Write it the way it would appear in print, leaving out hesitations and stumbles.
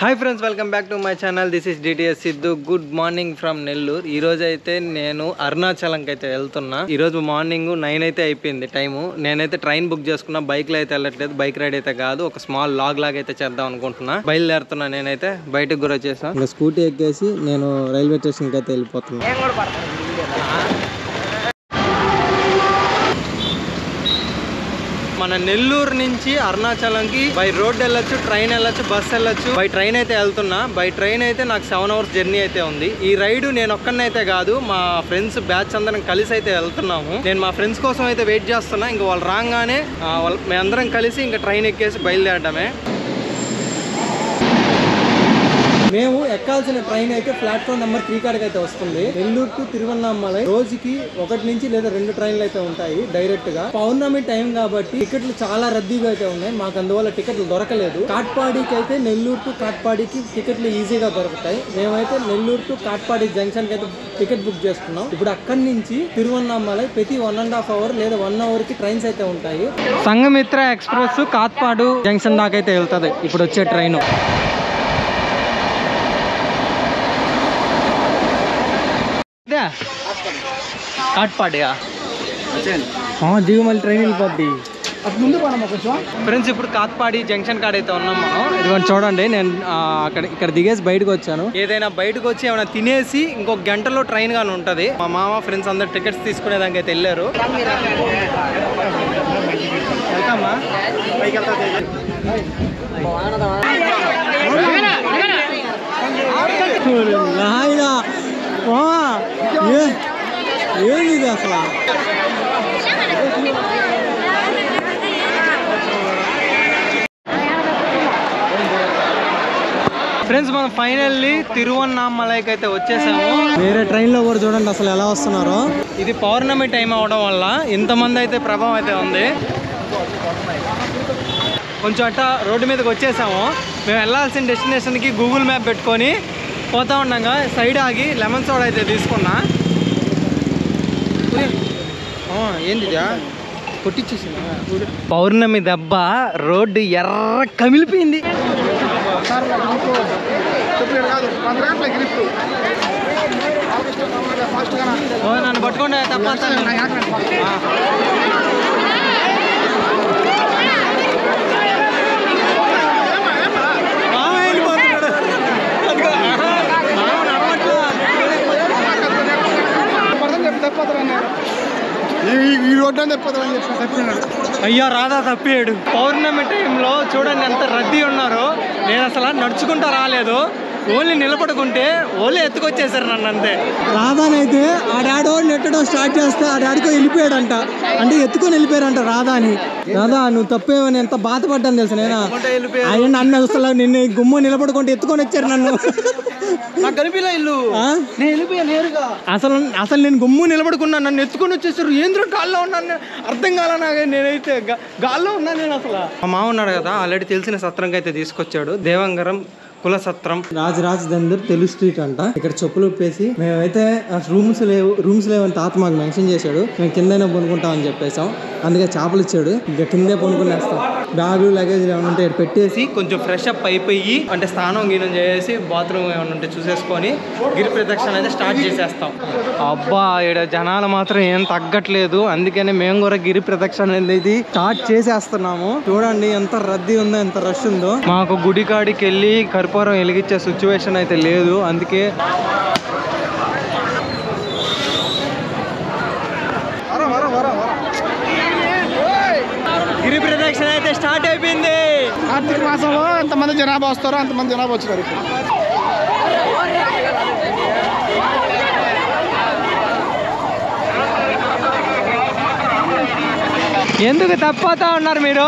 Hi friends, welcome back to my channel. This is DTS Siddhu. Good morning from Nellore. ఈ రోజు అయితే నేను అరుణాచలంకి అయితే వెళ్తున్నా. ఈ రోజు మార్నింగ్ 9 అయితే అయిపోయింది టైము. నేనైతే ట్రైన్ బుక్ చేసుకున్నా. బైక్లో అయితే వెళ్ళట్లేదు. బైక్ రైడ్ అయితే కాదు, ఒక స్మాల్ లాగ్ లాగా అయితే చేద్దాం అనుకుంటున్నా. బయలుదేరుతున్నా. నేనైతే బయటకు కూడా వచ్చేసాను. ఇంకా స్కూటీ ఎక్కేసి నేను రైల్వే స్టేషన్కి అయితే వెళ్ళిపోతున్నా. మన నెల్లూరు నుంచి అరుణాచలంకి బై రోడ్ వెళ్ళొచ్చు, ట్రైన్ వెళ్ళొచ్చు, బస్ వెళ్ళొచ్చు. బై ట్రైన్ అయితే వెళ్తున్నా. బై ట్రైన్ అయితే నాకు 7 hours జర్నీ అయితే ఉంది. ఈ రైడ్ నేను ఒక్కనైతే కాదు, మా ఫ్రెండ్స్ బ్యాచ్ అందరం కలిసి అయితే వెళ్తున్నాము. నేను మా ఫ్రెండ్స్ కోసం అయితే వెయిట్ చేస్తున్నా. ఇంకా వాళ్ళు రాగానే మేమందరం కలిసి ఇంకా ట్రైన్ ఎక్కేసి బయలుదేరడమే. మేము ఎక్కాల్సిన ట్రైన్ అయితే ప్లాట్ఫామ్ నెంబర్ 3 కాడికి అయితే వస్తుంది. నెల్లూరు టు తిరువన్నామలై రోజుకి 1 నుంచి లేదా 2 ట్రైన్లు అయితే ఉంటాయి డైరెక్ట్ గా. పౌర్ణమి టైం కాబట్టి టికెట్లు చాలా రద్దీగా అయితే ఉన్నాయి. మాకు అందువల్ల టికెట్లు దొరకలేదు. కాట్పాడికి అయితే నెల్లూరు టు కాట్పాడికి టికెట్లు ఈజీగా దొరుకుతాయి. మేమైతే నెల్లూరు టు కాట్పాడి జంక్షన్ కి అయితే టికెట్ బుక్ చేసుకున్నాం. ఇప్పుడు అక్కడి నుంచి తిరువన్నామలై ప్రతి 1.5 hour లేదా 1 hour కి ట్రైన్స్ అయితే ఉంటాయి. సంఘమిత్ర ఎక్స్ప్రెస్ కాట్పాడు జంక్షన్ దాకా అయితే వెళ్తుంది ఇప్పుడు వచ్చే ట్రైన్. కాట్పాడియా దిగుమల్లి ట్రైన్ వెళ్ళిపోద్ది. ఫ్రెండ్స్, ఇప్పుడు కాట్పాడి జంక్షన్ కాడ అయితే ఉన్నాం మనం. ఇదిగోండి చూడండి, నేను ఇక్కడ దిగేసి బయటకు వచ్చాను. ఏదైనా బయటకు వచ్చి ఏమైనా తినేసి ఇంకొక గంటలో ట్రైన్ గాని ఉంటది. మా మామ ఫ్రెండ్స్ అందరు టికెట్స్ తీసుకునేదానికి అయితే వెళ్ళారు. వెళ్తామా? ఏంది అసలు? ఫ్రెండ్స్, మనం ఫైనల్లీ తిరువన్నామలైకి అయితే వచ్చేసాము. వేరే ట్రైన్ లో కూడా చూడండి అసలు ఎలా వస్తున్నారో. ఇది పౌర్ణమి టైం అవడం వల్ల ఇంతమంది అయితే ప్రభావం అయితే ఉంది. కొంచెం అట్ట రోడ్డు మీదకి వచ్చేసాము. మేము వెళ్ళాల్సిన డెస్టినేషన్కి గూగుల్ మ్యాప్ పెట్టుకొని పోతా ఉన్నాగా సైడ్ ఆగి లెమన్ సోడా అయితే తీసుకున్నా. ఏంది కొట్టించేసింది. పౌర్ణమి దెబ్బ రోడ్డు ఎర్ర కమిలిపోయింది. నన్ను పట్టుకోండి తప్ప. అయ్యా రాధా తప్పాడు. పౌర్ణమి టైంలో చూడండి ఎంత రద్దీ ఉన్నారో. నేను అసలు నడుచుకుంటా రాలేదు, ఓన్లీ నిలబడుకుంటే ఓన్లీ ఎత్తుకొచ్చేసారు నన్ను అంతే. రాధానైతే ఆ డాడో నెట్టడో స్టార్ట్ చేస్తే ఆ డాడీకో వెళ్ళిపోయాడంట. అంటే ఎత్తుకొని వెళ్ళిపోయారంట రాధాని. రాధా నువ్వు తప్పేవని ఎంత బాధపడ్డాను తెలుసు. నేను ఆయన నన్ను అసలు నిన్ను గుమ్మ నిలబడుకుంటే ఎత్తుకొని వచ్చారు నన్ను. అసలు నేను గుమ్ము నిలబడుకున్నాను, నన్ను ఎత్తుకొని వచ్చేసారు. ఏంద్రో గాల్లో ఉన్నాను, అర్థం కాల నాకు. నేనైతే గాల్లో ఉన్నాను. నేను అసలు మా మామ ఉన్నాడు కదా, ఆల్రెడీ తెలిసిన సత్రంకి అయితే తీసుకొచ్చాడు. దేవంగరం కుల సత్రం, రాజరాజదందర్ తెలుగు స్ట్రీట్ అంట. ఇక్కడ చెప్పులు ఉప్పేసి మేమైతే రూమ్స్ లేవని తాత మాకు మెన్షన్ చేశాడు. మేము కిందనే పొనుకుంటామని చెప్పేసాం. అందుకే చేపలు ఇచ్చాడు. ఇంకా కిందే పొనుకునేస్తాం. బ్యాగులు లగేజ్ ఏమైనా ఉంటే పెట్టేసి కొంచెం ఫ్రెష్ అప్ అయిపోయి, అంటే స్నానం గీనం చేసి బాత్రూమ్ ఏమైనా ఉంటే చూసేసుకొని గిరి ప్రదక్షిణ అయితే స్టార్ట్ చేసేస్తాం. అబ్బా ఇక్కడ జనాలు మాత్రం ఏం తగ్గట్లేదు. అందుకనే మేము కూడా గిరి ప్రదక్షిణ అనేది స్టార్ట్ చేసేస్తున్నాము. చూడండి ఎంత రద్దీ ఉందో, ఎంత రష్ ఉందో. మాకు గుడి కాడికి వెళ్ళి కర్పూరం వెలిగించే సిచ్యువేషన్ అయితే లేదు. అందుకే గిరి ప్రదక్షిణ అయితే స్టార్ట్ అయిపోయింది. కార్తీక మాసంలో ఎంతమంది జనాభా వస్తారో అంతమంది జనాభా వచ్చినారు. ఎందుకు తప్పతా ఉన్నారు మీరు?